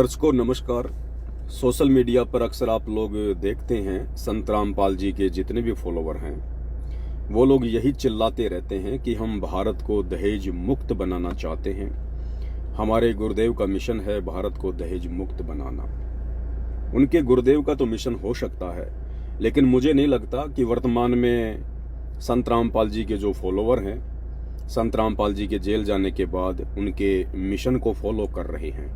दर्शकों नमस्कार। Social media पर अक्सर आप लोग देखते हैं संत रामपाल जी के जितने भी फॉलोवर हैं वो लोग यही चिल्लाते रहते हैं कि हम भारत को दहेज मुक्त बनाना चाहते हैं। हमारे गुरुदेव का मिशन है भारत को दहेज मुक्त बनाना। उनके गुरुदेव का तो मिशन हो सकता है, लेकिन मुझे नहीं लगता कि वर्तमान में संत रामपाल जी के जो फॉलोवर हैं संत रामपाल जी के जेल जाने के बाद उनके मिशन को फॉलो कर रहे हैं।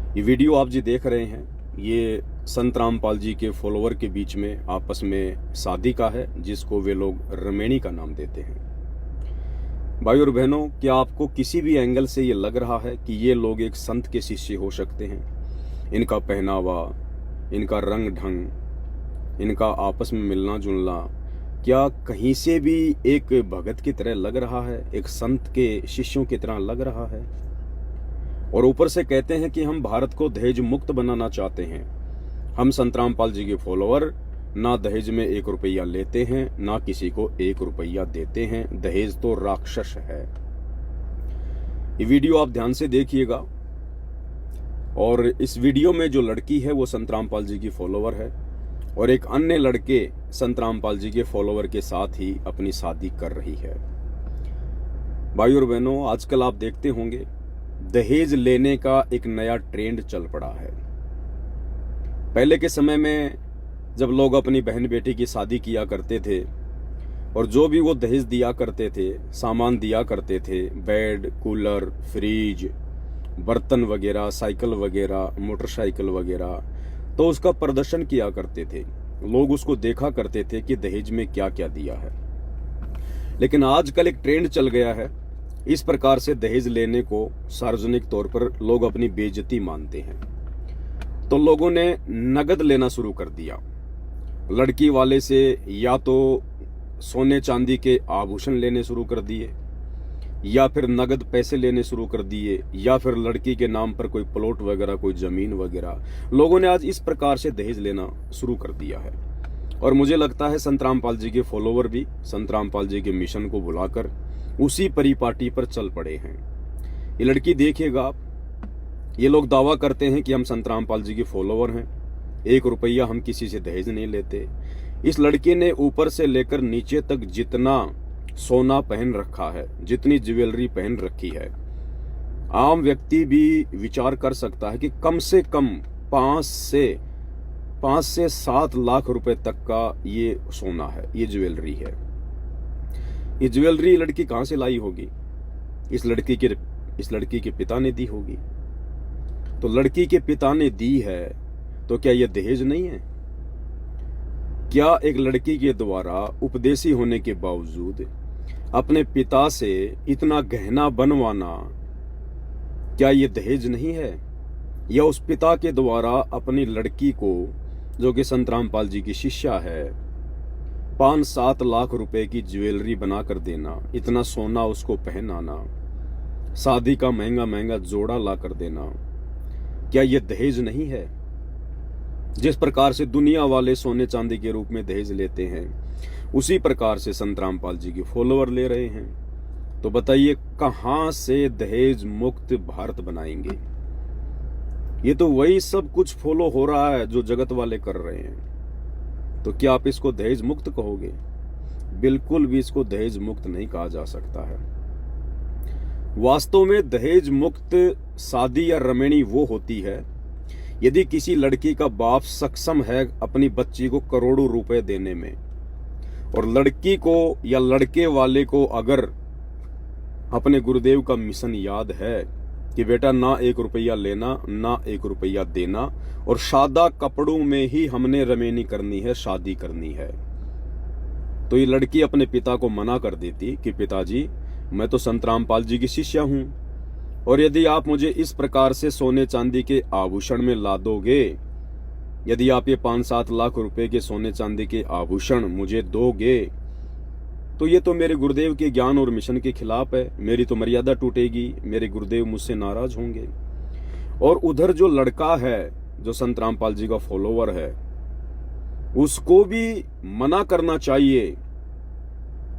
ये वीडियो आप जी देख रहे हैं, ये संत रामपाल जी के फॉलोवर के बीच में आपस में शादी का है, जिसको वे लोग रमेणी का नाम देते हैं। भाई और बहनों, क्या आपको किसी भी एंगल से ये लग रहा है कि ये लोग एक संत के शिष्य हो सकते हैं? इनका पहनावा, इनका रंग ढंग, इनका आपस में मिलना जुलना क्या कहीं से भी एक भगत की तरह लग रहा है, एक संत के शिष्यों की तरह लग रहा है? और ऊपर से कहते हैं कि हम भारत को दहेज मुक्त बनाना चाहते हैं। हम संत रामपाल जी के फॉलोवर ना दहेज में 1 रुपया लेते हैं, ना किसी को 1 रुपया देते हैं। दहेज तो राक्षस है। ये वीडियो आप ध्यान से देखिएगा। और इस वीडियो में जो लड़की है वो संत रामपाल जी की फॉलोवर है और एक अन्य लड़के संत रामपाल जी के फॉलोवर के साथ ही अपनी शादी कर रही है। भाई और बहनों, आजकल आप देखते होंगे दहेज लेने का एक नया ट्रेंड चल पड़ा है। पहले के समय में जब लोग अपनी बहन बेटी की शादी किया करते थे और जो भी वो दहेज दिया करते थे, सामान दिया करते थे, बेड, कूलर, फ्रिज, बर्तन वगैरह, साइकिल वगैरह, मोटरसाइकिल वगैरह, तो उसका प्रदर्शन किया करते थे। लोग उसको देखा करते थे कि दहेज में क्या क्या दिया है। लेकिन आजकल एक ट्रेंड चल गया है, इस प्रकार से दहेज लेने को सार्वजनिक तौर पर लोग अपनी बेइज्जती मानते हैं। तो लोगों ने नगद लेना शुरू कर दिया। लड़की वाले से या तो सोने चांदी के आभूषण लेने शुरू कर दिए, या फिर नगद पैसे लेने शुरू कर दिए, या फिर लड़की के नाम पर कोई प्लॉट वगैरह, कोई जमीन वगैरह। लोगों ने आज इस प्रकार से दहेज लेना शुरू कर दिया है। और मुझे लगता है संत रामपाल जी के फॉलोवर भी संत रामपाल जी के मिशन को बुलाकर उसी परिपाटी पर चल पड़े हैं। ये लड़की देखिएगा आप, ये लोग दावा करते हैं कि हम संत रामपाल जी के फॉलोवर हैं, 1 रुपया हम किसी से दहेज नहीं लेते। इस लड़की ने ऊपर से लेकर नीचे तक जितना सोना पहन रखा है, जितनी ज्वेलरी पहन रखी है, आम व्यक्ति भी विचार कर सकता है कि कम से कम 5 से 7 लाख रुपए तक का ये सोना है, ये ज्वेलरी है। ये ज्वेलरी लड़की कहां से लाई होगी? इस लड़की के पिता ने दी होगी। तो लड़की के पिता ने दी है तो क्या यह दहेज नहीं है? क्या एक लड़की के द्वारा उपदेशी होने के बावजूद अपने पिता से इतना गहना बनवाना, क्या यह दहेज नहीं है? या उस पिता के द्वारा अपनी लड़की को, जो कि संत रामपाल जी की शिष्या है, 5-7 लाख रुपए की ज्वेलरी बनाकर देना, इतना सोना उसको पहनाना, शादी का महंगा महंगा जोड़ा ला कर देना, क्या यह दहेज नहीं है? जिस प्रकार से दुनिया वाले सोने चांदी के रूप में दहेज लेते हैं, उसी प्रकार से संत रामपाल जी के फॉलोवर ले रहे हैं। तो बताइए कहां से दहेज मुक्त भारत बनाएंगे? ये तो वही सब कुछ फॉलो हो रहा है जो जगत वाले कर रहे हैं। तो क्या आप इसको दहेज मुक्त कहोगे? बिल्कुल भी इसको दहेज मुक्त नहीं कहा जा सकता है। वास्तव में दहेज मुक्त शादी या रमेणी वो होती है यदि किसी लड़की का बाप सक्षम है अपनी बच्ची को करोड़ों रुपए देने में, और लड़की को या लड़के वाले को अगर अपने गुरुदेव का मिशन याद है कि बेटा ना 1 रुपया लेना, ना 1 रुपया देना, और सादा कपड़ों में ही हमने रमेनी करनी है, शादी करनी है, तो ये लड़की अपने पिता को मना कर देती कि पिताजी, मैं तो संत रामपाल जी की शिष्या हूं, और यदि आप मुझे इस प्रकार से सोने चांदी के आभूषण में ला दोगे, यदि आप ये 5-7 लाख रुपए के सोने चांदी के आभूषण मुझे दोगे, तो ये तो मेरे गुरुदेव के ज्ञान और मिशन के खिलाफ है। मेरी तो मर्यादा टूटेगी, मेरे गुरुदेव मुझसे नाराज होंगे। और उधर जो लड़का है, जो संत रामपाल जी का फॉलोवर है, उसको भी मना करना चाहिए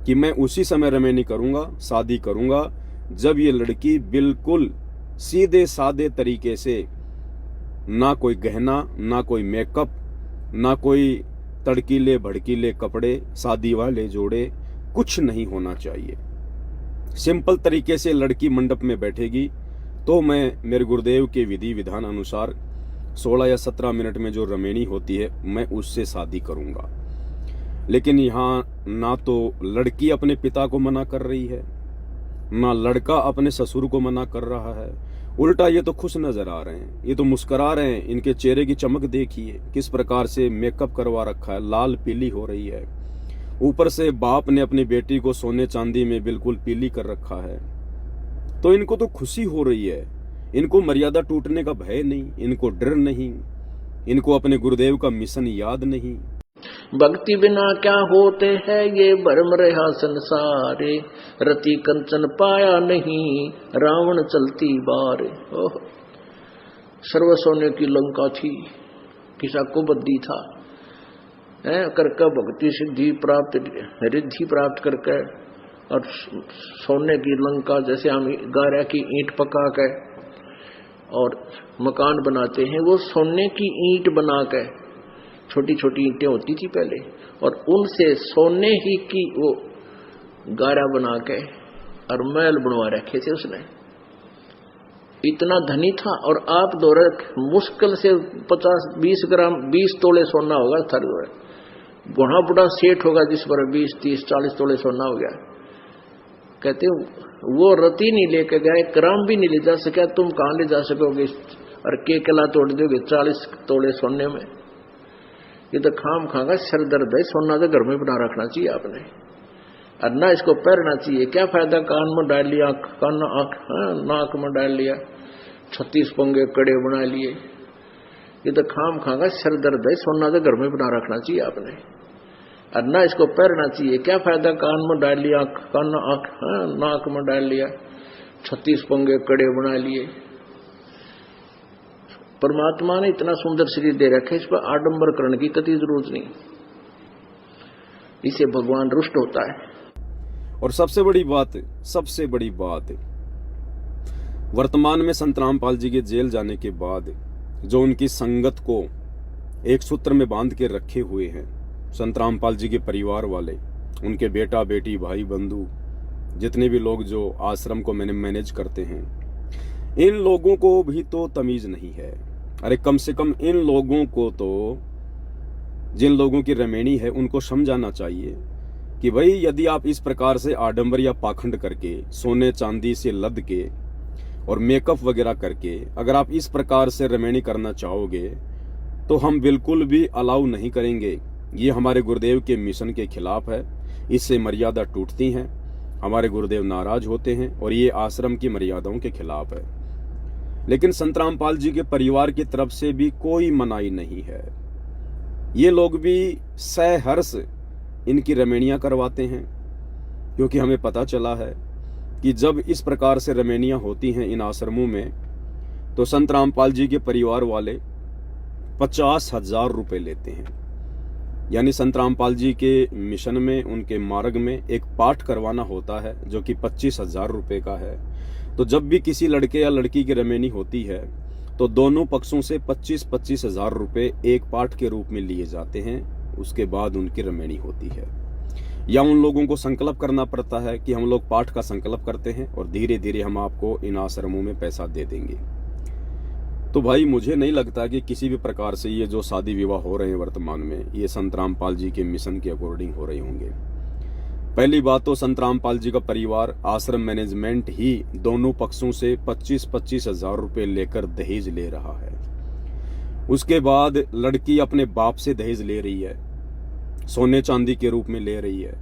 कि मैं उसी समय रमेनी करूंगा, शादी करूंगा, जब ये लड़की बिल्कुल सीधे साधे तरीके से ना कोई गहना, ना कोई मेकअप, ना कोई तड़कीले भड़कीले कपड़े, शादी वाले जोड़े, कुछ नहीं होना चाहिए। सिंपल तरीके से लड़की मंडप में बैठेगी तो मैं मेरे गुरुदेव के विधि विधान अनुसार 16 या 17 मिनट में जो रमेणी होती है मैं उससे शादी करूंगा। लेकिन यहाँ ना तो लड़की अपने पिता को मना कर रही है, ना लड़का अपने ससुर को मना कर रहा है। उल्टा ये तो खुश नजर आ रहे हैं, ये तो मुस्कुरा रहे हैं। इनके चेहरे की चमक देखिए, किस प्रकार से मेकअप करवा रखा है, लाल पीली हो रही है। ऊपर से बाप ने अपनी बेटी को सोने चांदी में बिल्कुल पीली कर रखा है। तो इनको तो खुशी हो रही है, इनको मर्यादा टूटने का भय नहीं, इनको डर नहीं, इनको अपने गुरुदेव का मिशन याद नहीं। भक्ति बिना क्या होते हैं ये भरम रहा संसारे, रति कंचन पाया नहीं रावण चलती बारे। ओह, सर्व सोने की लंका थी, किसा को बद्दी था करके भक्ति सिद्धि प्राप्त रिद्धि प्राप्त करके, और सोने की लंका जैसे हम गारा की ईंट पका के और मकान बनाते हैं, वो सोने की ईंट बना के, छोटी छोटी ईंटें होती थी पहले, और उनसे सोने ही की वो गारा बना के और महल बनवा रखे थे उसने। इतना धनी था। और आप दौरे मुश्किल से 50-20 ग्राम 20 तोले सोना होगा थर, बुढ़ा बुढ़ा सेठ होगा जिस पर 20-30-40 तोले सोना हो गया। कहते वो रति नहीं लेके गए, ग्राम भी नहीं ले जा सका, तुम कहां ले जा सकोगे और के कला तोड़ दोगे 40 तोले सोने में। ये तो खाम खागा सर दर्द है। सोना तो घर में बना रखना चाहिए आपने, और ना इसको पहनना चाहिए। क्या फायदा कान में डाल लिया, कान नाक में डाल लिया, 36 पंगे कड़े बना लिए। ये तो खाम खागा सर दर्द है। सोना तो घर में बना रखना चाहिए आपने, और ना इसको पहनना चाहिए। क्या फायदा कान में डाल लिया, कान नाक में डाल लिया, 36 पंगे कड़े बना लिए। परमात्मा ने इतना सुंदर शरीर दे रखा है, इस पर आडंबर करने की कतई जरूरत नहीं, इसे भगवान रुष्ट होता है। और सबसे बड़ी बात वर्तमान में संत रामपाल जी के जेल जाने के बाद जो उनकी संगत को एक सूत्र में बांध के रखे हुए हैं संत रामपाल जी के परिवार वाले, उनके बेटा बेटी भाई बंधु, जितने भी लोग जो आश्रम को मैनेज करते हैं, इन लोगों को भी तो तमीज नहीं है। अरे कम से कम इन लोगों को तो, जिन लोगों की रमेणी है, उनको समझाना चाहिए कि भाई यदि आप इस प्रकार से आडंबर या पाखंड करके, सोने चांदी से लद के और मेकअप वगैरह करके अगर आप इस प्रकार से रमेणी करना चाहोगे तो हम बिल्कुल भी अलाउ नहीं करेंगे। ये हमारे गुरुदेव के मिशन के खिलाफ है, इससे मर्यादा टूटती हैं, हमारे गुरुदेव नाराज होते हैं और ये आश्रम की मर्यादाओं के खिलाफ है। लेकिन संत रामपाल जी के परिवार की तरफ से भी कोई मनाही नहीं है। ये लोग भी सहर्ष इनकी रमेणियां करवाते हैं, क्योंकि हमें पता चला है कि जब इस प्रकार से रमेणियां होती हैं इन आश्रमों में तो संत रामपाल जी के परिवार वाले 50,000 रुपए लेते हैं। यानी संत रामपाल जी के मिशन में, उनके मार्ग में एक पाठ करवाना होता है जो कि 25,000 रुपए का है। तो जब भी किसी लड़के या लड़की की रमेणी होती है तो दोनों पक्षों से 25,000 रुपए एक पाठ के रूप में लिए जाते हैं। उसके बाद उनकी रमेणी होती है, या उन लोगों को संकल्प करना पड़ता है कि हम लोग पाठ का संकल्प करते हैं और धीरे धीरे हम आपको इन आश्रमों में पैसा दे देंगे। तो भाई मुझे नहीं लगता कि किसी भी प्रकार से ये जो शादी विवाह हो रहे हैं वर्तमान में, ये संत रामपाल जी के मिशन के अकॉर्डिंग हो रहे होंगे। पहली बात तो संत रामपाल जी का परिवार, आश्रम मैनेजमेंट ही दोनों पक्षों से 25,000 रुपए लेकर दहेज ले रहा है। उसके बाद लड़की अपने बाप से दहेज ले रही है, सोने चांदी के रूप में ले रही है।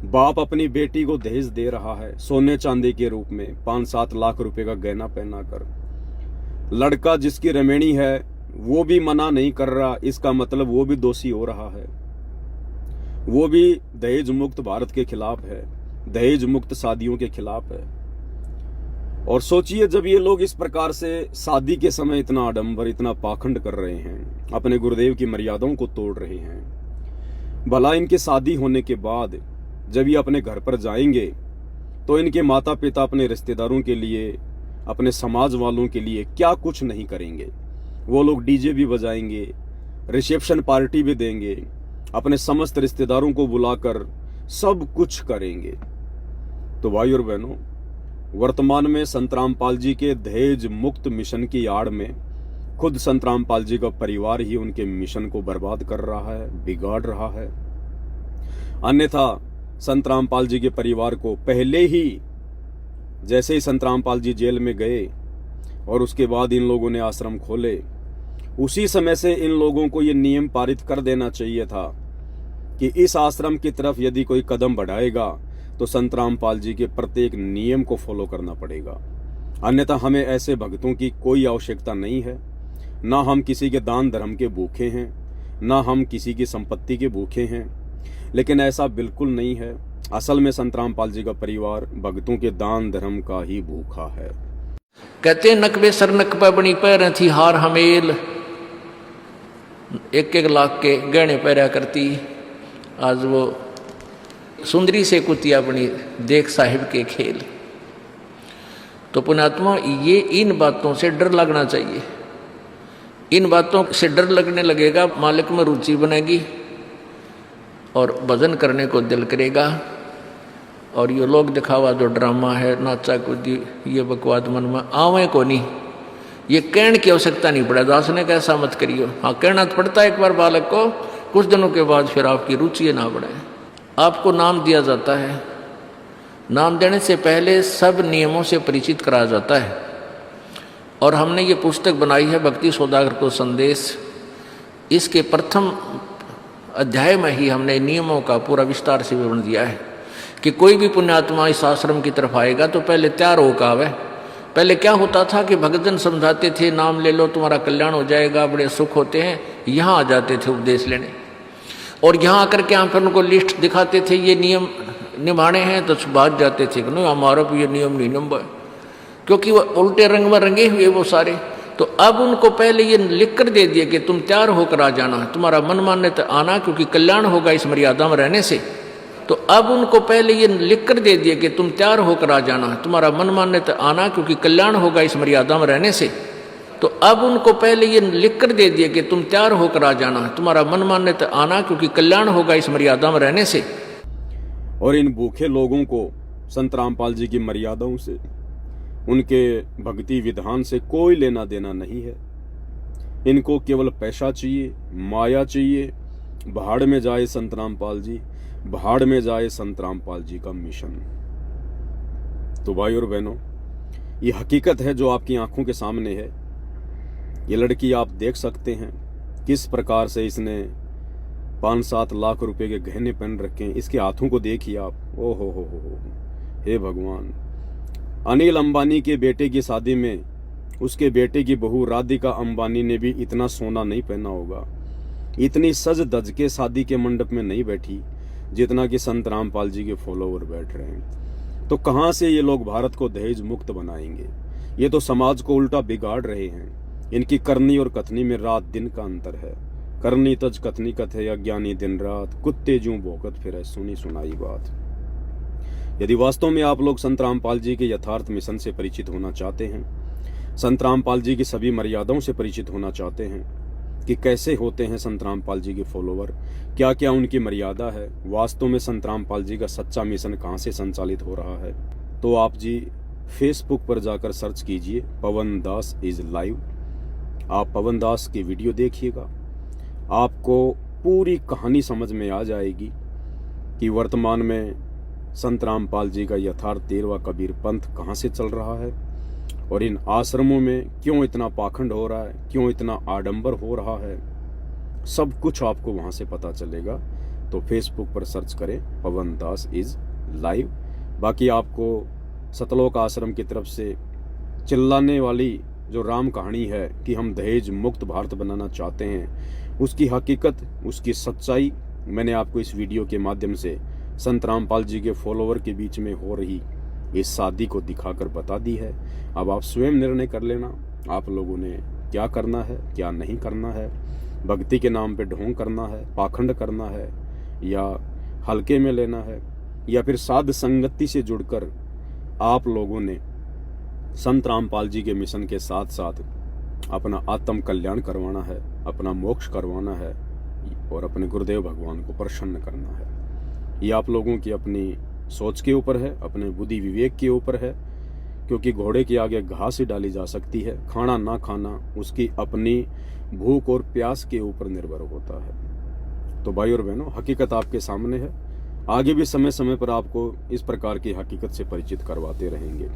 बाप अपनी बेटी को दहेज दे रहा है सोने चांदी के रूप में, 5-7 लाख रुपए का गहना पहना कर। लड़का जिसकी रमेणी है वो भी मना नहीं कर रहा, इसका मतलब वो भी दोषी हो रहा है। वो भी दहेज मुक्त भारत के खिलाफ है, दहेज मुक्त शादियों के खिलाफ है। और सोचिए जब ये लोग इस प्रकार से शादी के समय इतना आडंबर, इतना पाखंड कर रहे हैं, अपने गुरुदेव की मर्यादाओं को तोड़ रहे हैं, भला इनकी शादी होने के बाद जब ये अपने घर पर जाएंगे तो इनके माता पिता अपने रिश्तेदारों के लिए, अपने समाज वालों के लिए क्या कुछ नहीं करेंगे। वो लोग डीजे भी बजाएंगे, रिसेप्शन पार्टी भी देंगे, अपने समस्त रिश्तेदारों को बुलाकर सब कुछ करेंगे। तो भाई और बहनों, वर्तमान में संत रामपाल जी के दहेज मुक्त मिशन की आड़ में खुद संत रामपाल जी का परिवार ही उनके मिशन को बर्बाद कर रहा है, बिगाड़ रहा है। अन्यथा संत रामपाल जी के परिवार को पहले ही, जैसे ही संत रामपाल जी जेल में गए और उसके बाद इन लोगों ने आश्रम खोले, उसी समय से इन लोगों को ये नियम पारित कर देना चाहिए था कि इस आश्रम की तरफ यदि कोई कदम बढ़ाएगा तो संत रामपाल जी के प्रत्येक नियम को फॉलो करना पड़ेगा। अन्यथा हमें ऐसे भक्तों की कोई आवश्यकता नहीं है। ना हम किसी के दान धर्म के भूखे हैं, ना हम किसी की संपत्ति के भूखे हैं, लेकिन ऐसा बिल्कुल नहीं है। असल में संत रामपाल जी का परिवार भक्तों के दान धर्म का ही भूखा है। कहते नकबे सर नकबा बनी पैर थी हार हमेल, 1-1 लाख के गहने पहरा करती, आज वो सुंदरी से कुतिया बनी देख साहिब के खेल। तो पुण्यात्मा, ये इन बातों से डर लगना चाहिए। इन बातों से डर लगने लगेगा, मालिक में रुचि बनेगी और भजन करने को दिल करेगा। और ये लोग दिखावा जो ड्रामा है, नाचा कूदी, ये बकवाद मन में आवे को नहीं। ये कहने की आवश्यकता नहीं पड़ा, दास ने कैसा मत करियो। हाँ, कहना तो पड़ता है एक बार बालक को, कुछ दिनों के बाद फिर आपकी रुचि ना बढ़े। आपको नाम दिया जाता है, नाम देने से पहले सब नियमों से परिचित कराया जाता है। और हमने ये पुस्तक बनाई है भक्ति सौदागर को संदेश। इसके प्रथम अध्याय में ही हमने नियमों का पूरा विस्तार से विवरण दिया है कि कोई भी पुण्यात्मा इस आश्रम की तरफ आएगा तो पहले तैयार होकर आवे। पहले क्या होता था कि भक्तजन समझाते थे, नाम ले लो तुम्हारा कल्याण हो जाएगा, बड़े सुख होते हैं। यहाँ आ जाते थे उपदेश लेने, और यहाँ आकर के हम फिर उनको लिस्ट दिखाते थे, ये नियम निभाने हैं, तो बात जाते थे कि नहीं हमारा भी ये नियम नहीं निभा, क्योंकि वो उल्टे रंग में रंगे हुए वो सारे। तो अब उनको पहले ये लिख कर दे दिया कि तुम तैयार होकर आ जाना, तुम्हारा मन मान्य तो आना, क्योंकि कल्याण होगा इस मर्यादा में रहने से। तो अब उनको पहले ये लिख कर दे दिया कि तुम तैयार होकर आ जाना, तुम्हारा मन मान्य तो आना, क्योंकि कल्याण होगा इस मर्यादा में रहने से। तो अब उनको पहले ये लिख कर दे दिया कि तुम तैयार होकर आ जाना, तुम्हारा मन मान्य तो आना, क्योंकि कल्याण होगा इस मर्यादा में रहने से। और इन भूखे लोगों को संत रामपाल जी की मर्यादाओं से, उनके भक्ति विधान से कोई लेना देना नहीं है। इनको केवल पैसा चाहिए, माया चाहिए। भाड़ में जाए संत रामपाल जी, भाड़ में जाए संत रामपाल जी का मिशन। तो भाई और बहनों, ये हकीकत है जो आपकी आंखों के सामने है। ये लड़की आप देख सकते हैं किस प्रकार से इसने 5-7 लाख रुपए के गहने पहन रखे हैं। इसके हाथों को देखिए आप। ओ हो, हे भगवान। अनिल अंबानी के बेटे की शादी में उसके बेटे की बहू राधिका अंबानी ने भी इतना सोना नहीं पहना होगा, इतनी सज धज के शादी के मंडप में नहीं बैठी जितना कि संत रामपाल जी के फॉलोवर बैठ रहे हैं। तो कहां से ये लोग भारत को दहेज मुक्त बनाएंगे? ये तो समाज को उल्टा बिगाड़ रहे हैं। इनकी करनी और कथनी में रात दिन का अंतर है। करनी तज कथनी कथे, अज्ञानी दिन रात, कुत्ते जूं भौंकत फिरे, सुनी सुनाई बात। यदि वास्तव में आप लोग संत रामपाल जी के यथार्थ मिशन से परिचित होना चाहते हैं, संत रामपाल जी की सभी मर्यादाओं से परिचित होना चाहते हैं कि कैसे होते हैं संत रामपाल जी के फॉलोवर, क्या क्या उनकी मर्यादा है, वास्तव में संत रामपाल जी का सच्चा मिशन कहाँ से संचालित हो रहा है, तो आप जी फेसबुक पर जाकर सर्च कीजिए पवन दास इज लाइव। आप पवन दास की वीडियो देखिएगा, आपको पूरी कहानी समझ में आ जाएगी कि वर्तमान में संत रामपाल जी का यथार्थ 13वां कबीर पंथ कहाँ से चल रहा है और इन आश्रमों में क्यों इतना पाखंड हो रहा है, क्यों इतना आडंबर हो रहा है। सब कुछ आपको वहां से पता चलेगा। तो फेसबुक पर सर्च करें पवन दास इज लाइव। बाकी आपको सतलोक आश्रम की तरफ से चिल्लाने वाली जो राम कहानी है कि हम दहेज मुक्त भारत बनाना चाहते हैं, उसकी हकीकत, उसकी सच्चाई मैंने आपको इस वीडियो के माध्यम से संत रामपाल जी के फॉलोवर के बीच में हो रही इस शादी को दिखाकर बता दी है। अब आप स्वयं निर्णय कर लेना आप लोगों ने क्या करना है, क्या नहीं करना है। भक्ति के नाम पे ढोंग करना है, पाखंड करना है, या हल्के में लेना है, या फिर साध संगति से जुड़कर आप लोगों ने संत रामपाल जी के मिशन के साथ साथ अपना आत्म कल्याण करवाना है, अपना मोक्ष करवाना है और अपने गुरुदेव भगवान को प्रसन्न करना है। ये आप लोगों की अपनी सोच के ऊपर है, अपने बुद्धि विवेक के ऊपर है, क्योंकि घोड़े के आगे घास ही डाली जा सकती है। खाना ना खाना उसकी अपनी भूख और प्यास के ऊपर निर्भर होता है। तो भाई और बहनों, हकीकत आपके सामने है। आगे भी समय समय पर आपको इस प्रकार की हकीकत से परिचित करवाते रहेंगे।